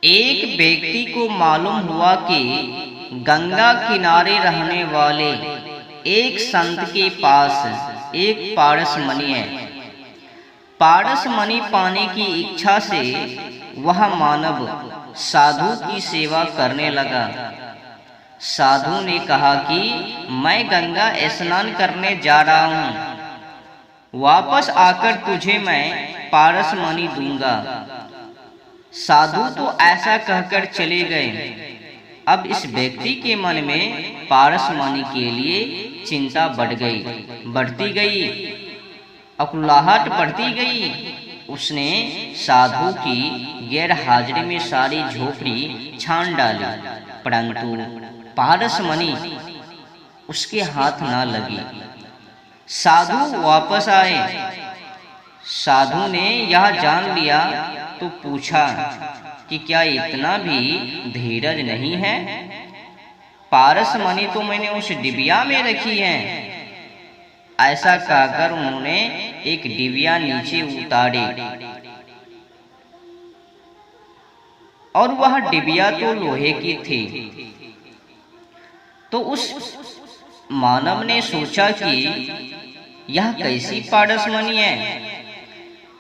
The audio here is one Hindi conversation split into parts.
एक व्यक्ति को मालूम हुआ कि गंगा किनारे रहने वाले एक संत के पास एक पारस मणि है। पारस मणि पाने की इच्छा से वह मानव साधु की सेवा करने लगा। साधु ने कहा कि मैं गंगा स्नान करने जा रहा हूँ, वापस आकर तुझे मैं पारस मणि दूंगा। साधु तो ऐसा कहकर चले गए। अब इस व्यक्ति के मन में पारस मणि के लिए चिंता बढ़ती गई, अकुलाहट बढ़ती गई। उसने साधु की गैर हाजिरी में सारी झोपड़ी छान डाली, परंतु पारस मणि उसके हाथ न लगी। साधु वापस आए। साधु ने यह जान लिया तो पूछा कि क्या इतना भी धीरज नहीं है? पारस मणि तो मैंने उस डिबिया में रखी है। ऐसा कहकर उन्होंने एक डिबिया नीचे उतारी और वह डिबिया तो लोहे की थी। तो उस मानव ने सोचा कि यह कैसी पारस मणि है,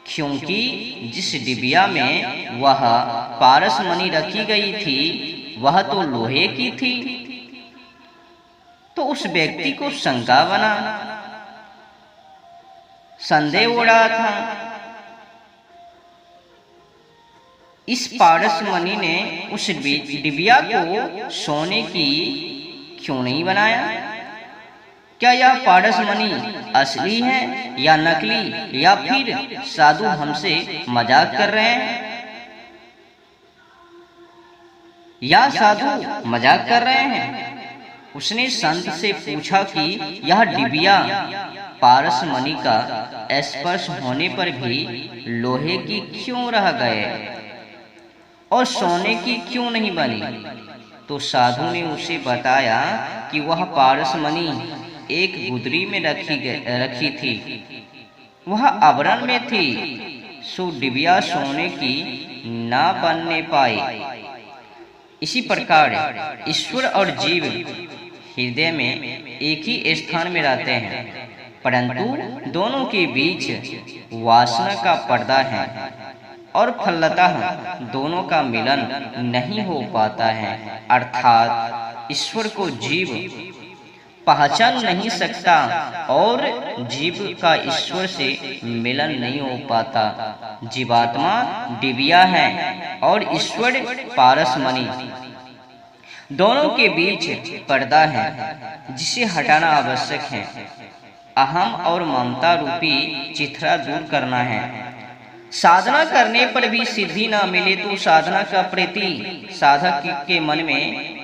क्योंकि जिस डिबिया में वह पारस मणि रखी गई थी वह तो लोहे की थी। तो उस व्यक्ति को शंका बना, संदेह हो रहा था, इस पारस मणि ने उस डिबिया को सोने की क्यों नहीं बनाया? क्या यह पारस मणि असली है या नकली, या फिर साधु हमसे मजाक कर रहे हैं? या साधु मजाक कर रहे हैं? उसने संत से पूछा कि यह डिबिया पारस मणि का स्पर्श होने पर भी लोहे की क्यों रह गए और सोने की क्यों नहीं बनी? तो साधु ने उसे बताया कि वह पारस मणि एक गुदरी में रखी थी, वह आवरण में थी, सो डिबिया सोने की ना बनने पाई। इसी प्रकार ईश्वर और जीव हृदय में एक ही स्थान में रहते हैं, परंतु दोनों के बीच वासना का पर्दा है और फलतः दोनों का मिलन नहीं हो पाता है। अर्थात ईश्वर को जीव पहचान नहीं सकता और जीव का ईश्वर से मिलन नहीं हो पाता। जीवात्मा डिबिया है और ईश्वर पारस मणि, दोनों के बीच पर्दा है जिसे हटाना आवश्यक है। अहम और ममता रूपी चिथड़ा दूर करना है। साधना करने पर भी सिद्धि न मिले तो साधना का प्रति साधक के मन में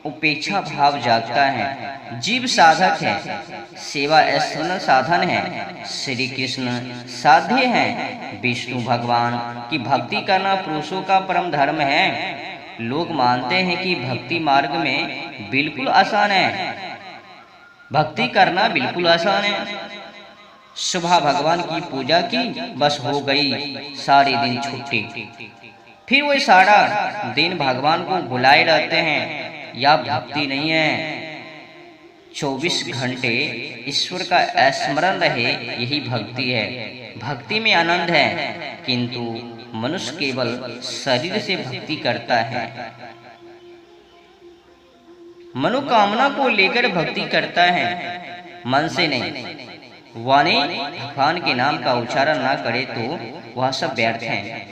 उपेक्षा भाव जागता है। जीव साधक है, सेवा ऐसा साधन है। श्री कृष्ण साध्य है, विष्णु भगवान की भक्ति करना पुरुषों का परम धर्म है। लोग मानते हैं कि भक्ति मार्ग में बिल्कुल आसान है, भक्ति करना बिल्कुल आसान है। सुबह भगवान की पूजा की, बस हो गई सारे दिन छुट्टी, फिर वो सारा दिन भगवान को भुलाए रहते हैं। यह भक्ति नहीं है। 24 घंटे ईश्वर का स्मरण रहे, यही भक्ति है। भक्ति में आनंद है, किंतु मनुष्य केवल शरीर से भक्ति करता है, मनोकामना को लेकर भक्ति करता है, मन से नहीं। वाणी भगवान के नाम का उच्चारण न करे तो वह सब व्यर्थ है।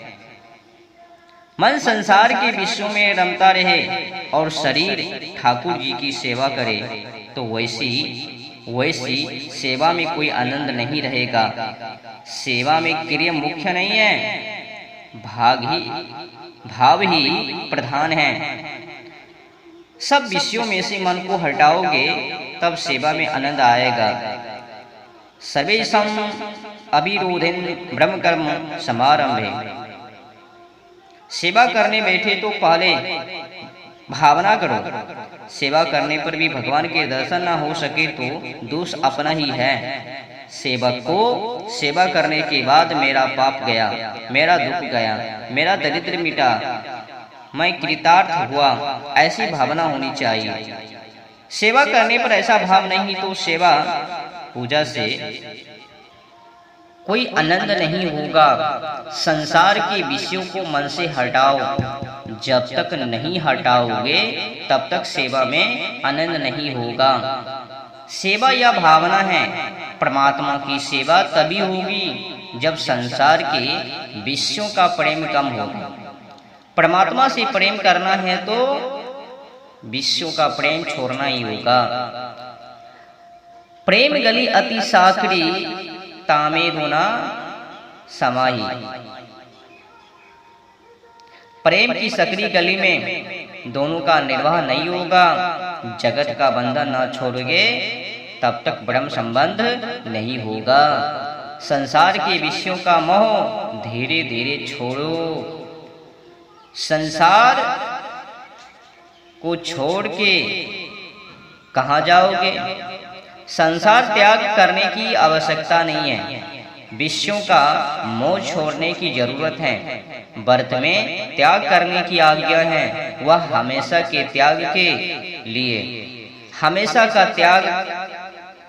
मन संसार के विषयों में रमता रहे और शरीर ठाकुर जी की सेवा करे तो वैसी सेवा में कोई आनंद नहीं रहेगा। सेवा में क्रिया मुख्य नहीं है, भाव ही प्रधान है। सब विषयों में से मन को हटाओगे तब सेवा में आनंद आएगा। सर्वेषां अविरोधेन ब्रह्म कर्म समारंभे। सेवा करने बैठे तो पहले भावना करो। सेवा करने पर भी भगवान के दर्शन ना हो सके तो दोष अपना ही है। सेवक को सेवा करने के बाद मेरा पाप गया, मेरा दुख गया, मेरा दरिद्र मिटा, मैं कृतार्थ हुआ, ऐसी भावना होनी चाहिए। सेवा करने पर ऐसा भाव नहीं तो सेवा पूजा से कोई आनंद नहीं होगा। संसार के विषयों को मन से हटाओ, जब तक नहीं हटाओगे तब तक सेवा में आनंद नहीं होगा। सेवा यह भावना है, परमात्मा की सेवा तभी होगी जब संसार के विषयों का प्रेम कम होगा। परमात्मा से प्रेम करना है तो विषयों का प्रेम छोड़ना ही होगा। प्रेम गली अति साकरी, तामे दोना समाही। प्रेम की सकरी गली में दोनों का निर्वाह नहीं होगा। जगत का बंधन न छोड़ोगे तब तक ब्रह्म संबंध नहीं होगा। संसार के विषयों का मोह धीरे धीरे छोड़ो। संसार को छोड़ के कहाँ जाओगे? संसार त्याग करने की आवश्यकता नहीं है, विषयों का मोह छोड़ने की जरूरत है। व्रत में त्याग करने की आज्ञा है, वह हमेशा के त्याग के लिए। हमेशा का त्याग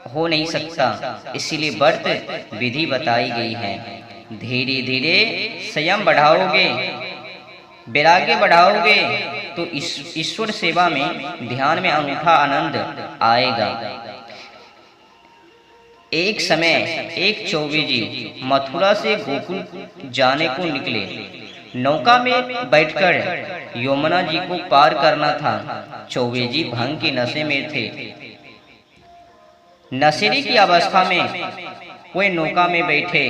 हो नहीं सकता, इसीलिए व्रत विधि बताई गई है। धीरे धीरे संयम बढ़ाओगे, वैराग्य बढ़ाओगे तो ईश्वर सेवा में ध्यान में अनूठा आनंद आएगा। एक समय एक चौबे जी मथुरा से गोकुल जाने को निकले। नौका में बैठकर यमुना जी को पार करना था। चौबे जी भंग के नशे में थे। नशेड़ी की अवस्था में वे नौका में बैठे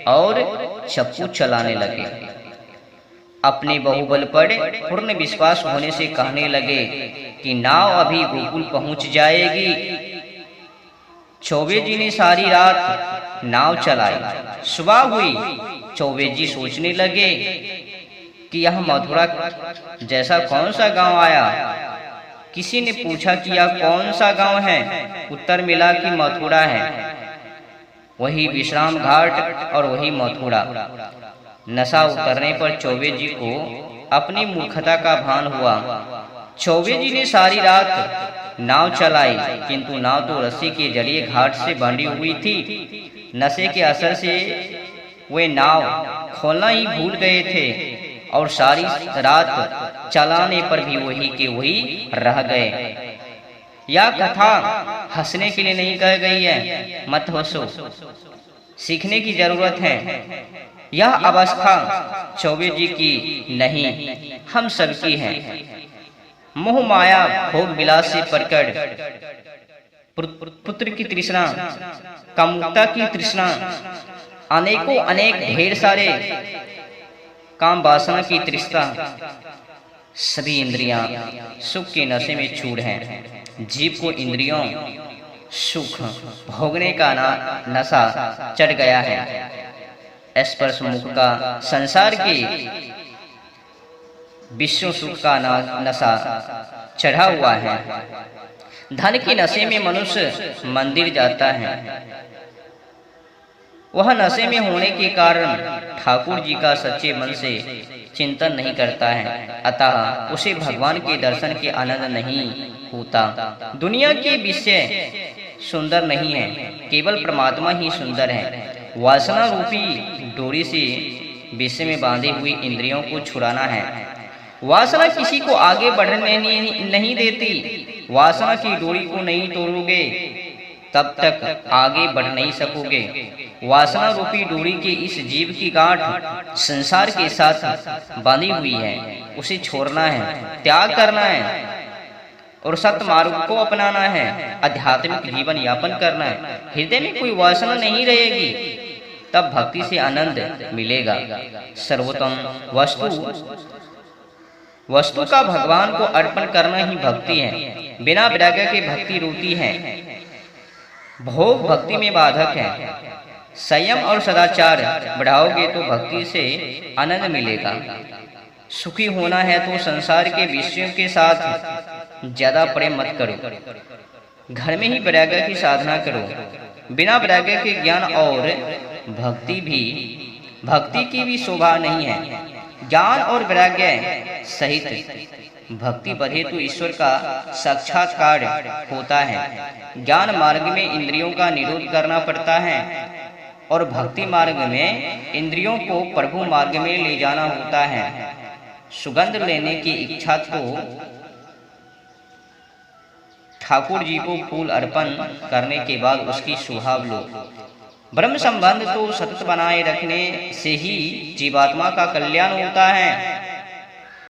और चप्पू चलाने लगे। अपने बाहुबल पर पूर्ण विश्वास होने से कहने लगे कि नाव अभी गोकुल पहुंच जाएगी। चौबे जी ने सारी रात नाव चलाई। सुबह हुई, चौबे जी सोचने लगे कि यह मथुरा जैसा कौन सा गांव आया। किसी ने पूछा कि यह कौन सा गांव है। उत्तर मिला कि मथुरा है। वही विश्राम घाट और वही मथुरा। नशा उतरने पर चौबे जी को अपनी मूर्खता का भान हुआ। चौबे जी ने सारी रात नाव चलाई, किंतु नाव तो रस्सी के जरिए घाट से बंधी हुई थी। नशे के असर से वे नाव खोलना ही भूल गए थे और सारी रात चलाने पर भी वही के वही रह गए। यह कथा हंसने के लिए नहीं कह गई है, मत हंसो, सीखने की जरूरत है। यह अवस्था चौबे जी की नहीं, हम सबकी है। मोह माया भोग विलास से परकड़ पुत्र की तृष्णा, कामुकता की तृष्णा, अनेकों अनेक ढेर सारे काम वासना की तृष्णा, सभी इंद्रियां सुख के नशे में चूर हैं। जीव को इंद्रियों सुख भोगने का नशा चढ़ गया है। स्पर्श मुख का संसार के विश्व सुख का नशा चढ़ा हुआ है। धन के नशे में मनुष्य मंदिर जाता है। वह नशे में होने के कारण ठाकुर जी का सच्चे मन से चिंतन नहीं करता है, अतः उसे भगवान के दर्शन के आनंद नहीं होता। दुनिया के विषय सुंदर नहीं है, केवल परमात्मा ही सुंदर है। वासना रूपी डोरी से विषय में बांधी हुई इंद्रियों को छुड़ाना है। वासना किसी को आगे बढ़ने नहीं देती। वासना की डोरी को नहीं तोड़ोगे तब तक आगे बढ़ नहीं सकोगे। वासना रूपी डोरी के इस जीव की गांठ संसार के साथ बांधी हुई है, उसे छोड़ना है, त्याग करना है और सत्य मार्ग को अपनाना है। आध्यात्मिक जीवन यापन करना है। हृदय में कोई वासना नहीं रहेगी, तब भक्ति से आनंद मिलेगा। सर्वोत्तम वस्तु का भगवान को अर्पण करना ही भक्ति है। बिना वैराग्य के भक्ति रोती है। भोग भक्ति में बाधक है। संयम और सदाचार बढ़ाओगे तो भक्ति से आनंद मिलेगा। सुखी होना है तो संसार के विषयों के साथ ज्यादा प्रेम मत करो। घर में ही वैराग्य की साधना करो। बिना वैराग्य के ज्ञान और भक्ति की भी शोभा नहीं है। ज्ञान और वैराग्य सहित भक्ति बढ़े तो ईश्वर का साक्षात्कार होता है। ज्ञान मार्ग में इंद्रियों का निरोध करना पड़ता है और भक्ति मार्ग में इंद्रियों को प्रभु मार्ग में ले जाना होता है। सुगंध लेने की इच्छा तो ठाकुर जी को फूल अर्पण करने के बाद उसकी सुहाव लो। ब्रह्म संबंध तो सतत बनाए रखने से ही जीवात्मा का कल्याण होता है।